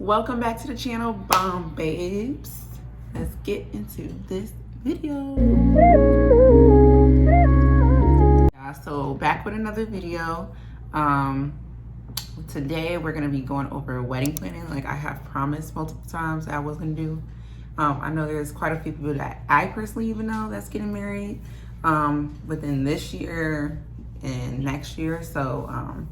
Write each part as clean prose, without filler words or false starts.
Welcome back to the channel, Bomb Babes. Let's get into this video. So back with another video. Today we're gonna be going over wedding planning, like I have promised multiple times that I was gonna do. I know there's quite a few people that I personally even know that's getting married within this year and next year. So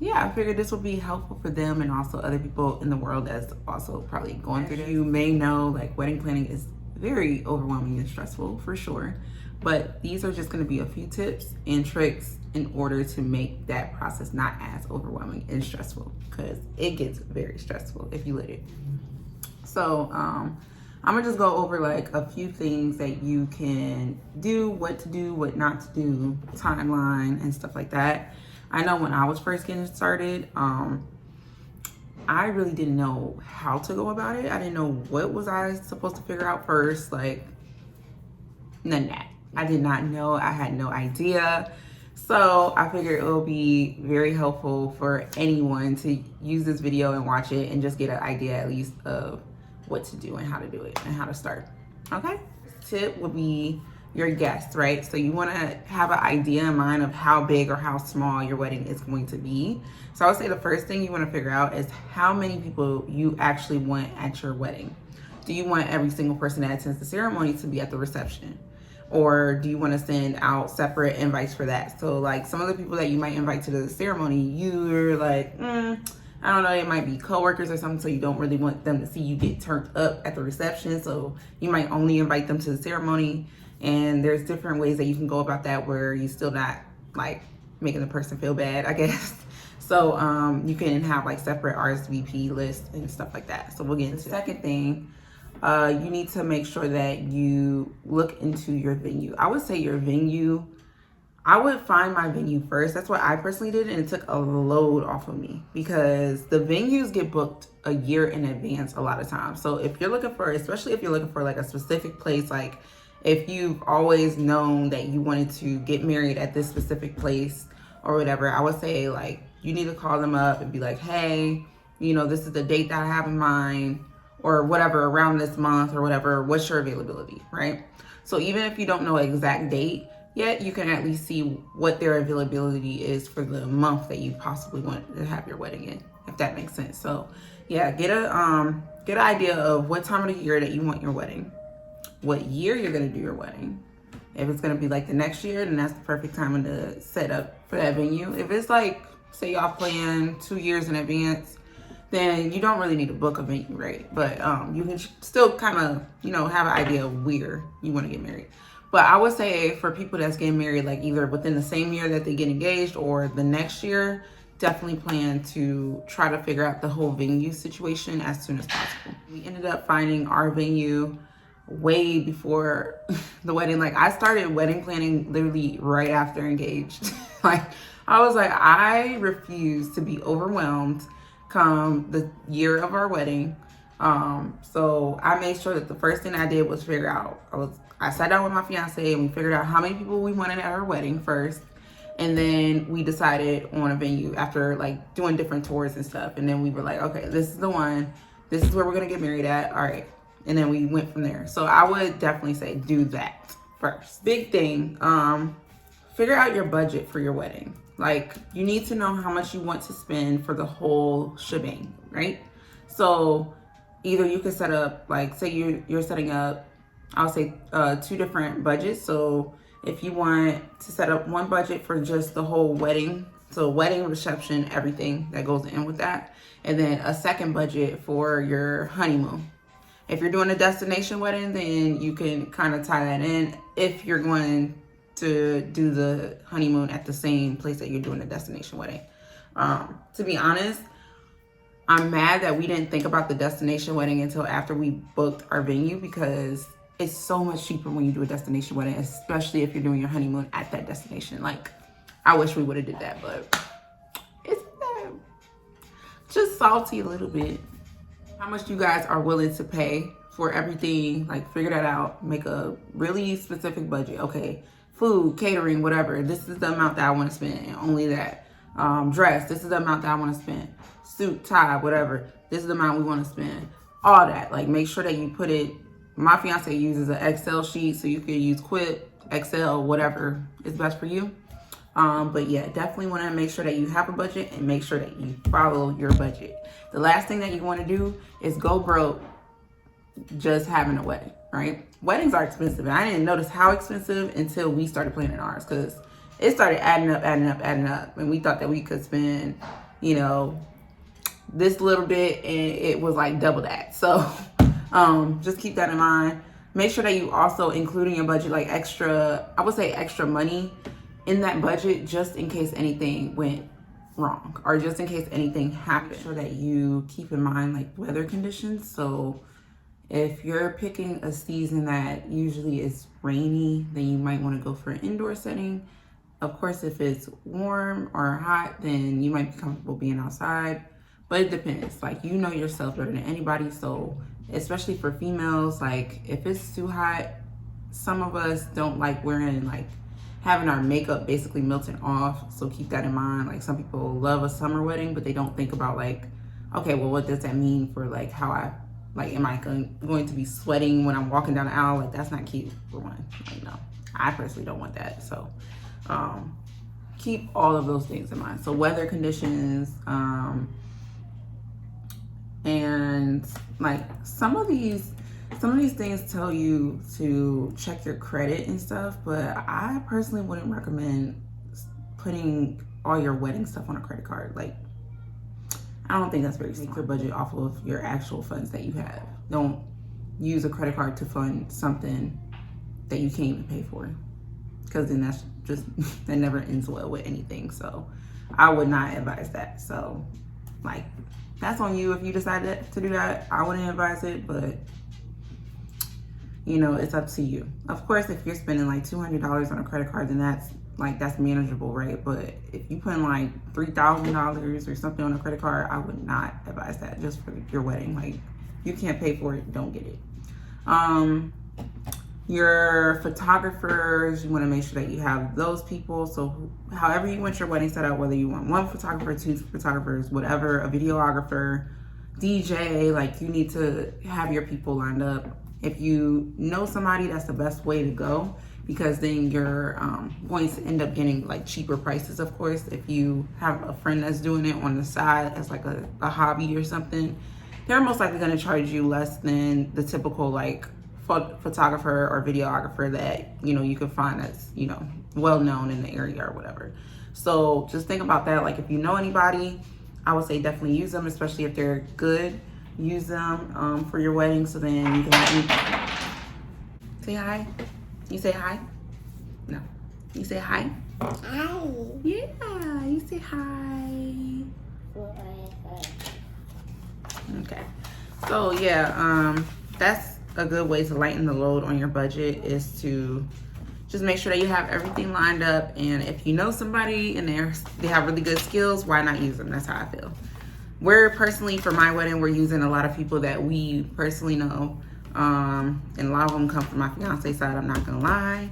yeah, I figured this would be helpful for them and also other people in the world that's also probably going through this. You may know, like, wedding planning is very overwhelming and stressful for sure, but these are just going to be a few tips and tricks in order to make that process not as overwhelming and stressful, because it gets very stressful if you let it. So I'm gonna just go over like a few things that you can do, what to do, what not to do, timeline and stuff like that. I know when I was first getting started, I really didn't know how to go about it. I didn't know what was I supposed to figure out first, like none of that. I did not know, I had no idea. So I figured it will be very helpful for anyone to use this video and watch it and just get an idea at least of what to do and how to do it and how to start. Okay? Tip would be your guests, right? So you want to have an idea in mind of how big or how small your wedding is going to be. So I would say the first thing you want to figure out is how many people you actually want at your wedding. Do you want every single person that attends the ceremony to be at the reception? Or do you want to send out separate invites for that? So like some of the people that you might invite to the ceremony, you're like, I don't know, it might be coworkers or something, so you don't really want them to see you get turned up at the reception. So you might only invite them to the ceremony. And there's different ways that you can go about that where you're still not like making the person feel bad, I guess. So you can have like separate RSVP lists and stuff like that. So we'll get into the second thing. You need to make sure that you look into your venue. I would say your venue, I would find my venue first. That's what I personally did, and it took a load off of me because the venues get booked a year in advance a lot of times. So if you're looking for, especially if you're looking for like a specific place, like if you've always known that you wanted to get married at this specific place or whatever, I would say like you need to call them up and be like, hey, you know, this is the date that I have in mind or whatever, around this month or whatever, what's your availability, right? So even if you don't know an exact date yet, you can at least see what their availability is for the month that you possibly want to have your wedding in, if that makes sense. So yeah, get an idea of what time of the year that you want your wedding, what year you're gonna do your wedding. If it's gonna be like the next year, then that's the perfect time to set up for that venue. If it's like, say y'all plan 2 years in advance, then you don't really need to book a venue, right? But you can still kind of, you know, have an idea of where you wanna get married. But I would say for people that's getting married, like either within the same year that they get engaged or the next year, definitely plan to try to figure out the whole venue situation as soon as possible. We ended up finding our venue way before the wedding. Like I started wedding planning literally right after engaged. Like I was like, I refuse to be overwhelmed come the year of our wedding. So I made sure that the first thing I did was figure out, I sat down with my fiance and we figured out how many people we wanted at our wedding first. And then we decided on a venue after like doing different tours and stuff. And then we were like, okay, this is the one, this is where we're gonna get married at. All right. And then we went from there. So I would definitely say do that first. Big thing, figure out your budget for your wedding. Like you need to know how much you want to spend for the whole shebang, right? So either you can set up, like say you're setting up, I'll say 2 different budgets. So if you want to set up one budget for just the whole wedding, so wedding, reception, everything that goes in with that, and then a second budget for your honeymoon. If you're doing a destination wedding, then you can kind of tie that in if you're going to do the honeymoon at the same place that you're doing the destination wedding. To be honest, I'm mad that we didn't think about the destination wedding until after we booked our venue, because it's so much cheaper when you do a destination wedding, especially if you're doing your honeymoon at that destination. Like, I wish we would have did that, but it's just salty a little bit. How much you guys are willing to pay for everything, like figure that out, make a really specific budget. Okay, food, catering, whatever, this is the amount that I want to spend, and only that. Dress, this is the amount that I want to spend. Suit, tie, whatever, this is the amount we want to spend. All that, like, make sure that you put it. My fiance uses an Excel sheet, so you can use Quip, Excel, whatever is best for you. But yeah, definitely want to make sure that you have a budget and make sure that you follow your budget. The last thing that you want to do is go broke just having a wedding, right? Weddings are expensive, and I didn't notice how expensive until we started planning ours, because it started adding up, and we thought that we could spend, you know, this little bit, and it was like double that. So just keep that in mind. Make sure that you also include in your budget like extra, I would say extra money in that budget, just in case anything went wrong or just in case anything happened. Make sure that you keep in mind like weather conditions. So if you're picking a season that usually is rainy, then you might want to go for an indoor setting. Of course, if it's warm or hot, then you might be comfortable being outside, but it depends. Like, you know yourself better than anybody. So especially for females, like if it's too hot, some of us don't like wearing like having our makeup basically melting off. So keep that in mind. Like, some people love a summer wedding, but they don't think about like, okay, well, what does that mean for like how am I going to be sweating when I'm walking down the aisle? Like, that's not cute for one. Like, no, I personally don't want that. So keep all of those things in mind. So weather conditions, and like some of these things tell you to check your credit and stuff, but I personally wouldn't recommend putting all your wedding stuff on a credit card. Like, I don't think that's very smart. Make your budget off of your actual funds that you have. Don't use a credit card to fund something that you can't even pay for, because then that's just, that never ends well with anything. So I would not advise that. So like, that's on you if you decide to do that. I wouldn't advise it, but you know, it's up to you. Of course, if you're spending like $200 on a credit card, then that's manageable, right? But if you put in like $3,000 or something on a credit card, I would not advise that just for your wedding. Like, you can't pay for it, don't get it. Your photographers, you want to make sure that you have those people. So however you want your wedding set up, whether you want one photographer, two photographers, whatever, a videographer, DJ, like, you need to have your people lined up. If you know somebody, that's the best way to go, because then you're going to end up getting like cheaper prices. Of course, if you have a friend that's doing it on the side as like a hobby or something, they're most likely going to charge you less than the typical like photographer or videographer that, you know, you can find that's, you know, well known in the area or whatever. So just think about that. Like, if you know anybody, I would say definitely use them, especially if they're good. Use them for your wedding, so then you can say hi. You say hi? No. You say hi? Hi. Yeah, you say hi. Okay. So yeah, that's a good way to lighten the load on your budget, is to just make sure that you have everything lined up. And if you know somebody and they have really good skills, why not use them? That's how I feel. We're personally, for my wedding, we're using a lot of people that we personally know. And a lot of them come from my fiance's side, I'm not gonna lie.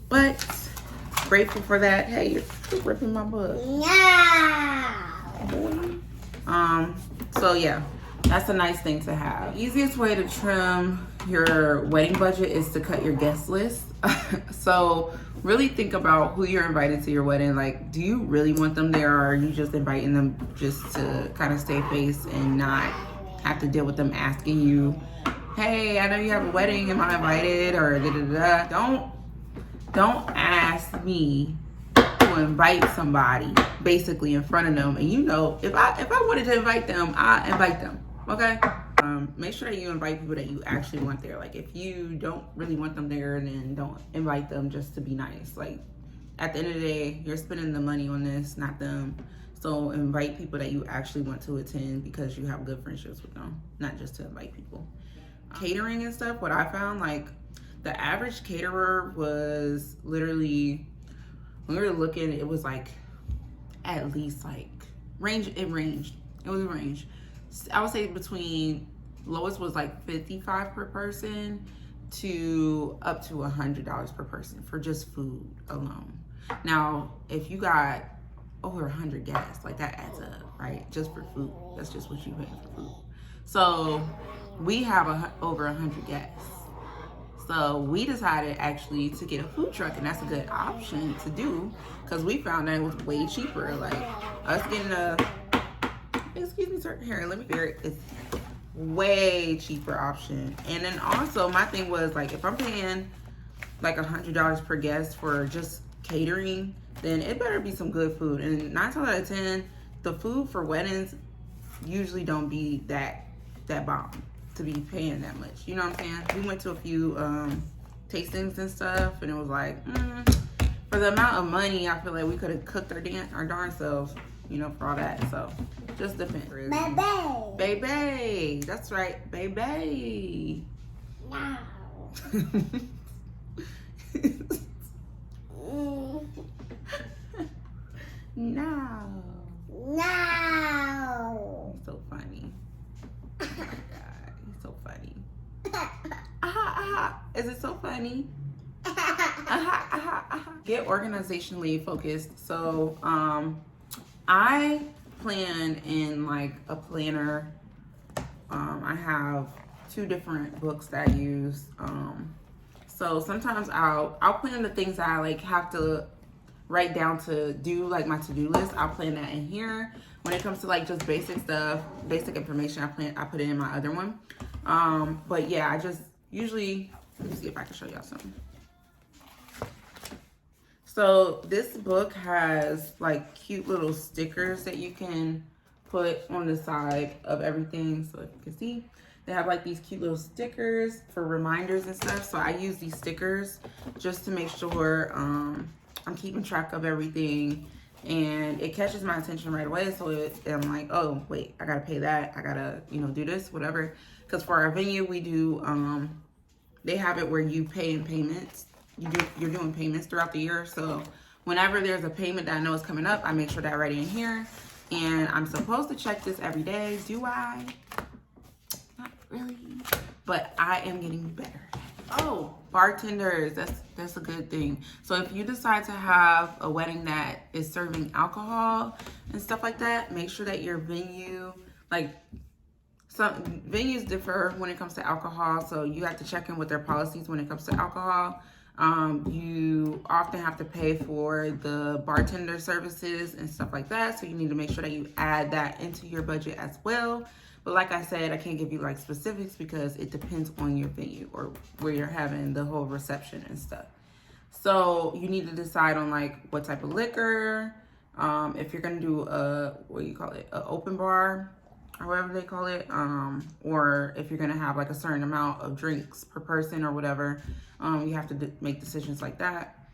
But grateful for that. Hey, you're ripping my butt. No. So yeah, that's a nice thing to have. The easiest way to trim your wedding budget is to cut your guest list. So really think about who you're inviting to your wedding. Like, do you really want them there, or are you just inviting them just to kind of stay face and not have to deal with them asking you, hey, I know you have a wedding, am I invited, or da-da-da. Don't ask me to invite somebody basically in front of them, and you know, if I wanted to invite them, I invite them. Okay. Make sure that you invite people that you actually want there. Like, if you don't really want them there, then don't invite them just to be nice. Like, at the end of the day, you're spending the money on this, not them. So invite people that you actually want to attend, because you have good friendships with them, not just to invite people. Catering and stuff, what I found, like, the average caterer was literally, when we were looking, it was like at least like it was a range. I would say between, lowest was like $55 per person to up to $100 per person for just food alone. Now, if you got over 100 guests, like, that adds up, right? Just for food. That's just what you pay for food. So we have over 100 guests. So we decided actually to get a food truck, and that's a good option to do because we found that it was way cheaper. Like us getting excuse me, sir, here, let me hear it. It's way cheaper option. And then also my thing was like, if I'm paying like $100 per guest for just catering, then it better be some good food. And 9 times out of 10, the food for weddings usually don't be that bomb to be paying that much. You know what I'm saying? We went to a few tastings and stuff, and it was like, for the amount of money, I feel like we could have cooked our darn selves, you know, for all that. So just depends. Baby, that's right, baby. No. No. No. He's so funny. Oh my God, he's so funny. Is it so funny? Get organizationally focused. So I plan in like a planner. I have 2 different books that I use. So sometimes I'll plan the things that I like have to write down to do, like my to-do list. I'll plan that in here. When it comes to like just basic stuff, basic information, I put it in my other one. But yeah, I just usually, let me see if I can show y'all something. So this book has like cute little stickers that you can put on the side of everything. So if you can see, they have like these cute little stickers for reminders and stuff. So I use these stickers just to make sure I'm keeping track of everything, and it catches my attention right away. So I'm like, oh wait, I gotta pay that. I gotta, you know, do this, whatever. Because for our venue, we do, they have it where you pay in payments. You're doing payments throughout the year. So whenever there's a payment that I know is coming up, I make sure that I write it in here. And I'm supposed to check this every day. Do I? Not really, but I am getting better. Oh, bartenders, that's a good thing. So if you decide to have a wedding that is serving alcohol and stuff like that, make sure that your venue, like some venues differ when it comes to alcohol, so you have to check in with their policies when it comes to alcohol. You often have to pay for the bartender services and stuff like that, so you need to make sure that you add that into your budget as well. But like I said, I can't give you like specifics because it depends on your venue or where you're having the whole reception and stuff. So you need to decide on like what type of liquor, if you're gonna do a, what do you call it, an open bar, or whatever they call it, or if you're gonna have like a certain amount of drinks per person or whatever. You have to make decisions like that.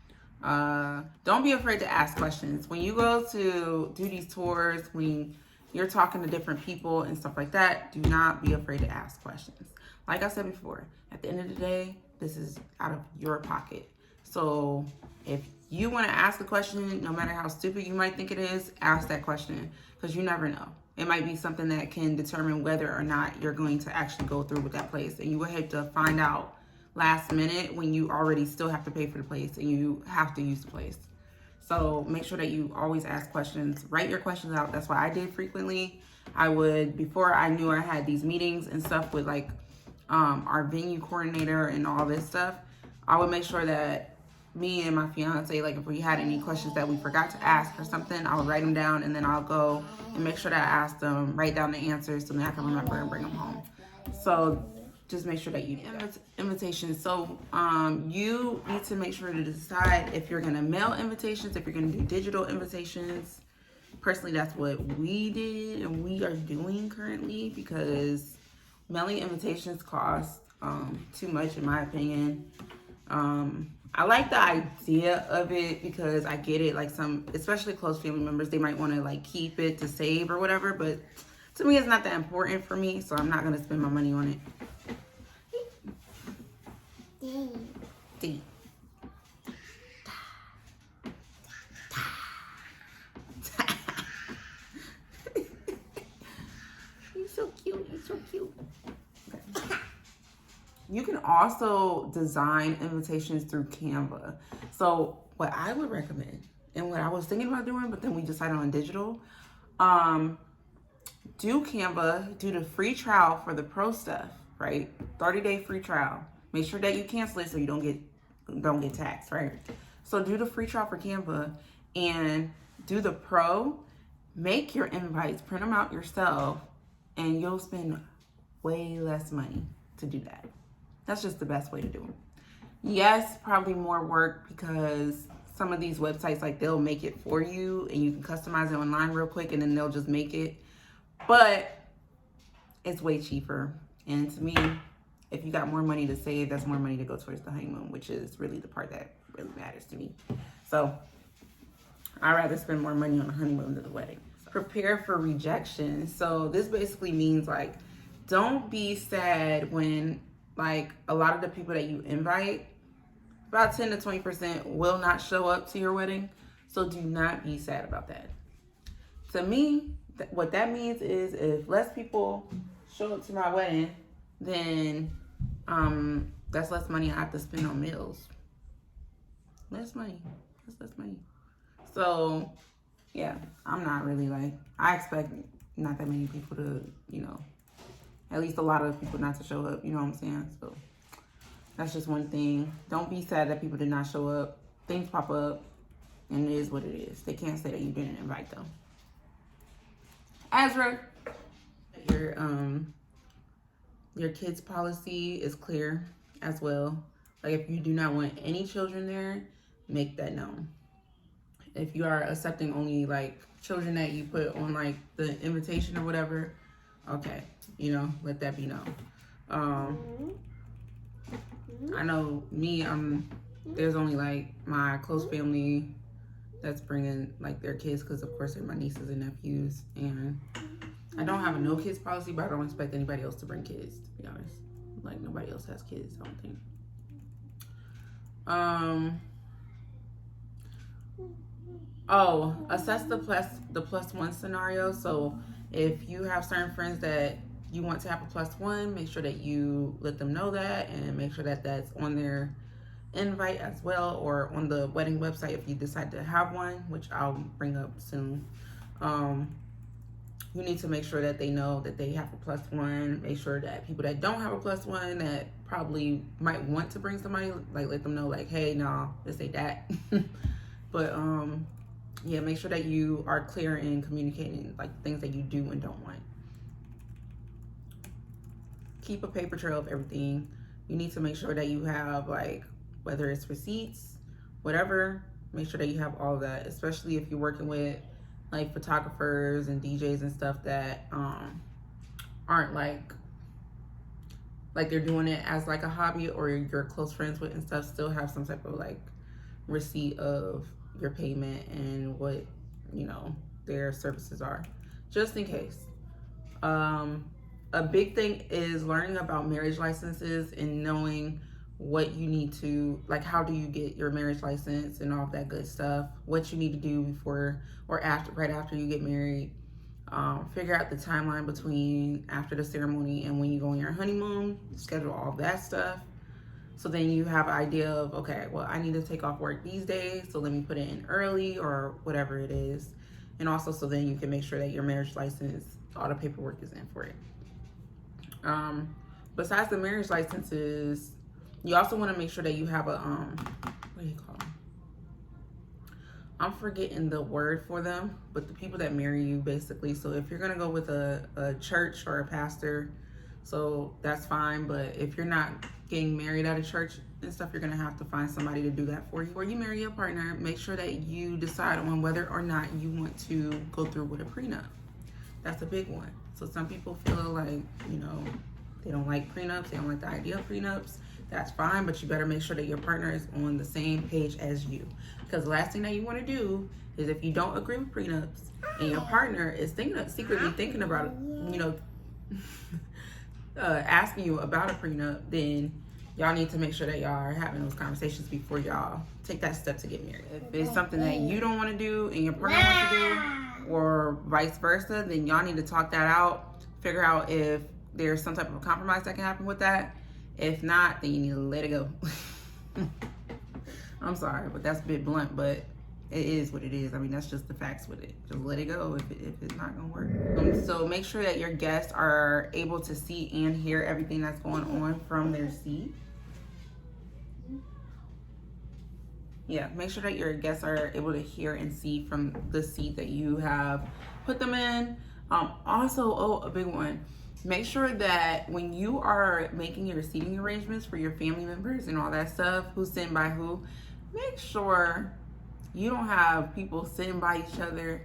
Don't be afraid to ask questions. When you go to do these tours, when you're talking to different people and stuff like that, do not be afraid to ask questions. Like I said before, at the end of the day, this is out of your pocket. So if you want to ask a question, no matter how stupid you might think it is, ask that question, because you never know. It might be something that can determine whether or not you're going to actually go through with that place. And you will have to find out last minute when you already still have to pay for the place and you have to use the place. So make sure that you always ask questions. Write your questions out. That's what I did frequently. I would, before I knew I had these meetings and stuff with like our venue coordinator and all this stuff, I would make sure that me and my fiance, like if we had any questions that we forgot to ask or something, I would write them down, and then I'll go and make sure that I ask them, write down the answers so that I can remember and bring them home. So just make sure that you invitations. So you need to make sure to decide if you're gonna mail invitations, if you're gonna do digital invitations. Personally, that's what we did and we are doing currently, because mailing invitations cost too much in my opinion. I like the idea of it because I get it, like some, especially close family members, they might want to like keep it to save or whatever, but to me it's not that important for me, so I'm not gonna spend my money on it. D. He's so cute. He's so cute. Okay. You can also design invitations through Canva. So what I would recommend, and what I was thinking about doing, but then we decided on digital, do Canva, do the free trial for the pro stuff, right? 30-day free trial. Make sure that you cancel it so you don't get taxed, right? So do the free trial for Canva and do the pro. Make your invites, print them out yourself, and you'll spend way less money to do that. That's just the best way to do it. Yes, probably more work because some of these websites, like, they'll make it for you and you can customize it online real quick and then they'll just make it. But it's way cheaper. And to me, if you got more money to save, that's more money to go towards the honeymoon, which is really the part that really matters to me. So I'd rather spend more money on the honeymoon than the wedding. Prepare for rejection. So this basically means, like, don't be sad when, like, a lot of the people that you invite, about 10 to 20% will not show up to your wedding. So do not be sad about that. To me, what that means is if less people show up to my wedding, then that's less money I have to spend on meals. Less money. That's less money. So yeah, I'm not really, like, I expect not that many people to, at least a lot of people not to show up, you know what I'm saying? So that's just one thing. Don't be sad that people did not show up. Things pop up, and it is what it is. They can't say that you didn't invite them. Ezra, your kids' policy is clear as well. Like, if you do not want any children there, make that known. If you are accepting only, like, children that you put on, like, the invitation or whatever, okay, let that be known. I know me, there's only, like, my close family that's bringing, like, their kids, because of course they're my nieces and nephews, and I don't have a no kids policy, but I don't expect anybody else to bring kids, to be honest. Like, nobody else has kids, I don't think. Assess the plus one scenario. So if you have certain friends that you want to have a plus one, make sure that you let them know that, and make sure that that's on their invite as well, or on the wedding website if you decide to have one, which I'll bring up soon. You need to make sure that they know that they have a plus one. Make sure that people that don't have a plus one that probably might want to bring somebody, like, let them know, like, hey, no, this ain't that. But yeah, make sure that you are clear in communicating, like, things that you do and don't want. Keep a paper trail of everything. You need to make sure that you have, like, whether it's receipts, whatever, make sure that you have all of that, especially if you're working with, like, photographers and DJs and stuff that aren't like they're doing it as, like, a hobby, or you're close friends with and stuff. Still have some type of, like, receipt of your payment and what their services are, just in case. A big thing is learning about marriage licenses and knowing what you need to, like, how do you get your marriage license and all of that good stuff, what you need to do before or after, right after you get married. Figure out the timeline between after the ceremony and when you go on your honeymoon, schedule all of that stuff. So then you have an idea of, okay, well, I need to take off work these days, so let me put it in early or whatever it is. And also, so then you can make sure that your marriage license, all the paperwork is in for it. Besides the marriage licenses, you also want to make sure that you have a, what do you call them? I'm forgetting the word for them, but the people that marry you, basically. So if you're going to go with a church or a pastor, so that's fine. But if you're not getting married at a church and stuff, you're going to have to find somebody to do that for you. Or you marry your partner, make sure that you decide on whether or not you want to go through with a prenup. That's a big one. So some people feel like, they don't like prenups. They don't like the idea of prenups. That's fine, but you better make sure that your partner is on the same page as you. Because the last thing that you want to do is, if you don't agree with prenups and your partner is secretly thinking about asking you about a prenup, then y'all need to make sure that y'all are having those conversations before y'all take that step to get married. If it's something that you don't want to do and your partner wants to do, or vice versa, then y'all need to talk that out, figure out if there's some type of compromise that can happen with that. If not, then you need to let it go. I'm sorry, but that's a bit blunt, but it is what it is. I mean, that's just the facts with it. Just let it go if it's not gonna work. So make sure that your guests are able to see and hear everything that's going on from their seat. Yeah, make sure that your guests are able to hear and see from the seat that you have put them in. Also, a big one, make sure that when you are making your seating arrangements for your family members and all that stuff, who's sitting by who, make sure you don't have people sitting by each other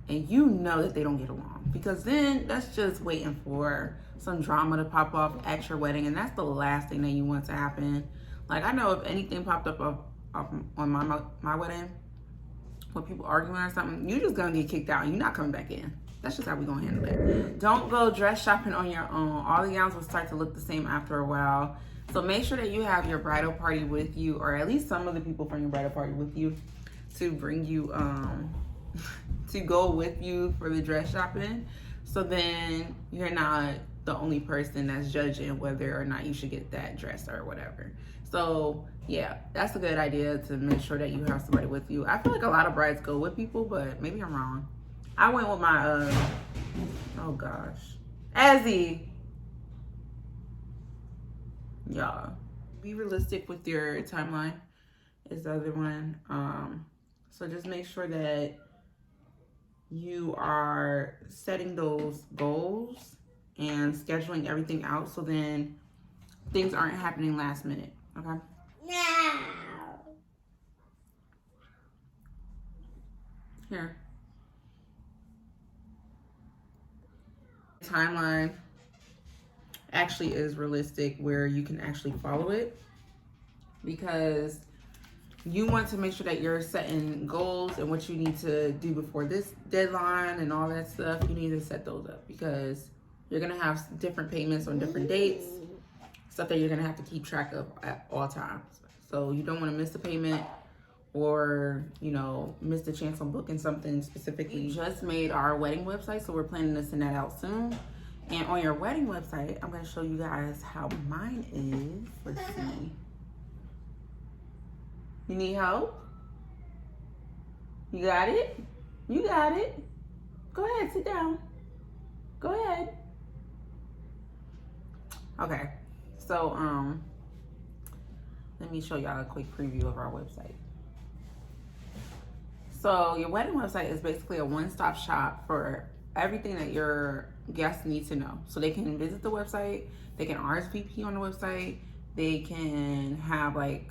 and you know that they don't get along, because then that's just waiting for some drama to pop off at your wedding, and that's the last thing that you want to happen. Like, I know if anything popped up on my wedding, with people arguing or something, you're just gonna get kicked out and you're not coming back in. That's just how we gonna handle it. Don't go dress shopping on your own. All the gowns will start to look the same after a while. So make sure that you have your bridal party with you, or at least some of the people from your bridal party with you, to bring you to go with you for the dress shopping. So then you're not the only person that's judging whether or not you should get that dress or whatever. So yeah, that's a good idea, to make sure that you have somebody with you. I feel like a lot of brides go with people, but maybe I'm wrong. I went with my oh gosh, Azzy. Y'all, be realistic with your timeline is the other one. So just make sure that you are setting those goals and scheduling everything out, so then things aren't happening last minute. Okay. No. Here. Timeline actually is realistic, where you can actually follow it, because you want to make sure that you're setting goals and what you need to do before this deadline and all that stuff. You need to set those up, because you're gonna have different payments on different dates, stuff that you're gonna have to keep track of at all times. So you don't want to miss a payment, or miss the chance on booking something specifically. We just made our wedding website, so we're planning to send that out soon. And on your wedding website, I'm going to show you guys how mine is. Let's see. You need help? You got it? You got it. Go ahead, sit down. Go ahead. Okay, so let me show y'all a quick preview of our website. So your wedding website is basically a one-stop shop for everything that your guests need to know. So they can visit the website, they can RSVP on the website, they can have like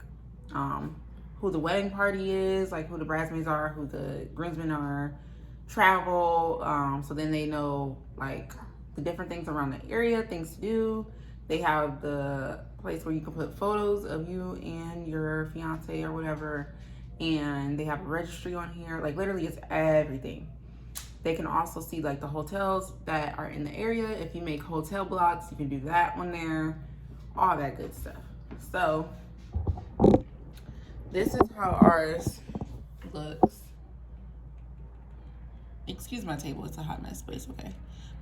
who the wedding party is, like who the bridesmaids are, who the groomsmen are, travel, so then they know like the different things around the area, things to do. They have the place where you can put photos of you and your fiance or whatever, and they have a registry on here. Like literally it's everything. They can also see like the hotels that are in the area. If you make hotel blocks, you can do that on there, all that good stuff. So this is how ours looks. Excuse my table, it's a hot mess, but it's okay.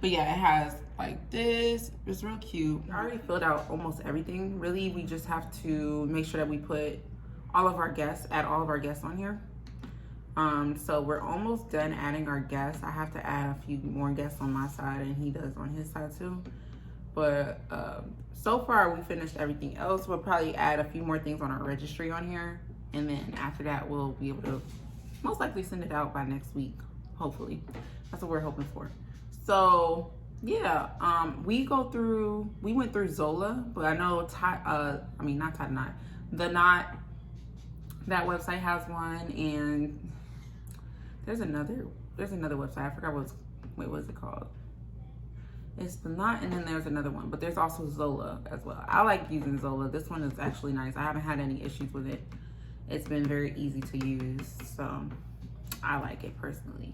But yeah, it has like this. It's real cute. I already filled out almost everything. Really, we just have to make sure that we put all of our guests, add all of our guests on here. So we're almost done adding our guests. I have to add a few more guests on my side, and he does on his side too. But so far we finished everything else. We'll probably add a few more things on our registry on here, and then after that we'll be able to most likely send it out by next week, hopefully. That's what we're hoping for. So yeah, we went through Zola, but I know the Knot, that website has one, and there's another website. I forgot what is it called? It's the Knot, and then there's another one, but there's also Zola as well. I like using Zola. This one is actually nice. I haven't had any issues with it. It's been very easy to use, so I like it personally.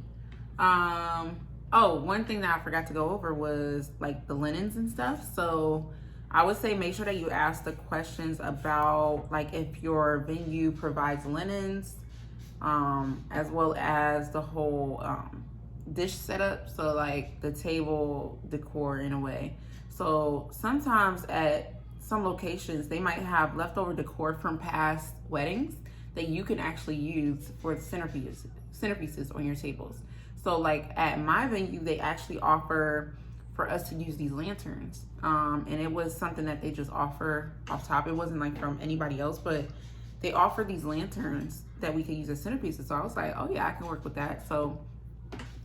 Oh, one thing that I forgot to go over was like the linens and stuff. So I would say make sure that you ask the questions about like if your venue provides linens, as well as the whole dish setup. So like the table decor in a way. So sometimes at some locations, they might have leftover decor from past weddings that you can actually use for centerpieces on your tables. So like at my venue, they actually offer for us to use these lanterns. And it was something that they just offer off top. It wasn't like from anybody else, but they offer these lanterns that we could use as centerpieces. So I was like, oh yeah, I can work with that. So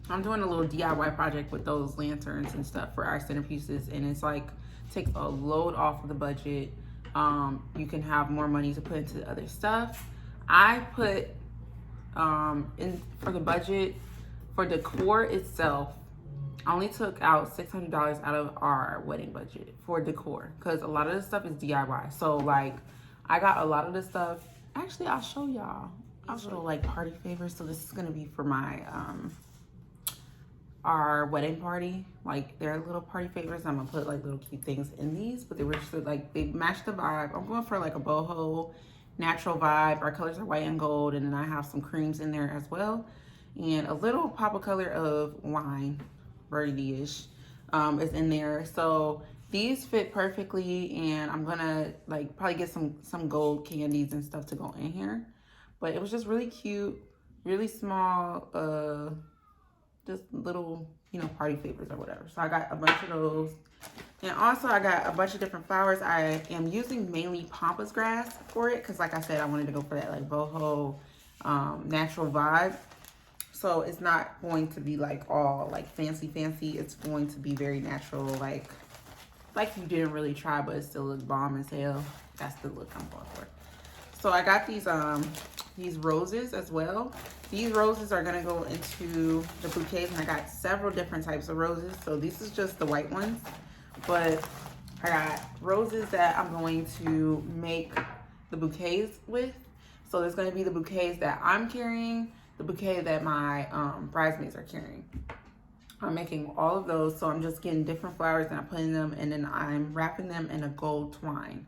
I'm doing a little DIY project with those lanterns and stuff for our centerpieces. And it's like, takes a load off of the budget. You can have more money to put into other stuff. I put in for the budget for decor itself, I only took out $600 out of our wedding budget for decor because a lot of this stuff is DIY. So like I got a lot of this stuff. Actually, I'll show y'all. I'll show like party favors. So this is gonna be for my our wedding party. Like they're little party favors. I'm gonna put like little cute things in these, but they were just like they match the vibe. I'm going for like a boho natural vibe. Our colors are white and gold, and then I have some creams in there as well, and a little pop of color of wine, burgundy-ish, is in there. So these fit perfectly, and I'm gonna like probably get some gold candies and stuff to go in here. But it was just really cute, really small, just little, you know, party favors or whatever. So I got a bunch of those. And also I got a bunch of different flowers. I am using mainly pampas grass for it because like I said, I wanted to go for that like boho natural vibe. So it's not going to be like all like fancy. It's going to be very natural, like you didn't really try, but it still looks bomb as hell. That's the look I'm going for. So I got these roses as well. These roses are gonna go into the bouquets, and I got several different types of roses. So this is just the white ones, but I got roses that I'm going to make the bouquets with. So there's gonna be the bouquets that I'm carrying, the bouquet that my bridesmaids are carrying. I'm making all of those, so I'm just getting different flowers and I'm putting them, and then I'm wrapping them in a gold twine.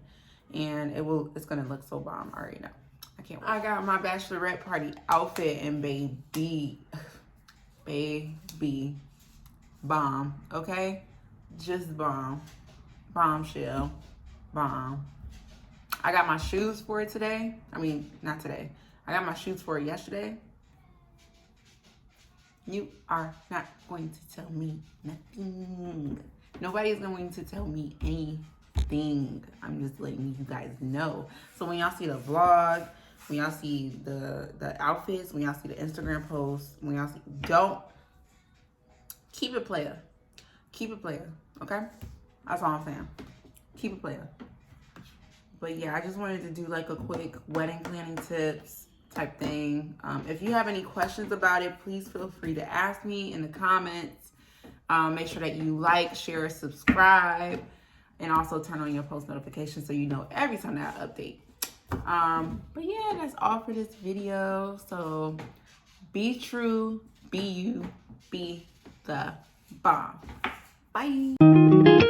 And it's gonna look so bomb. I already know. I can't wait. I got my bachelorette party outfit, and baby, bomb, okay? Just bomb, bombshell, bomb. I got my shoes for it today. I mean, not today. I got my shoes for it yesterday. You are not going to tell me nothing. Nobody is going to tell me anything. I'm just letting you guys know. So when y'all see the vlog, when y'all see the outfits, when y'all see the Instagram posts, when y'all see, don't keep it player. Keep it player, okay? That's all I'm saying. Keep it player. But yeah, I just wanted to do like a quick wedding planning tips type thing. If you have any questions about it, please feel free to ask me in the comments. Make sure that you like, share, subscribe, and also turn on your post notifications so you know every time that I update. But yeah, that's all for this video. So be true, be you, be the bomb. Bye.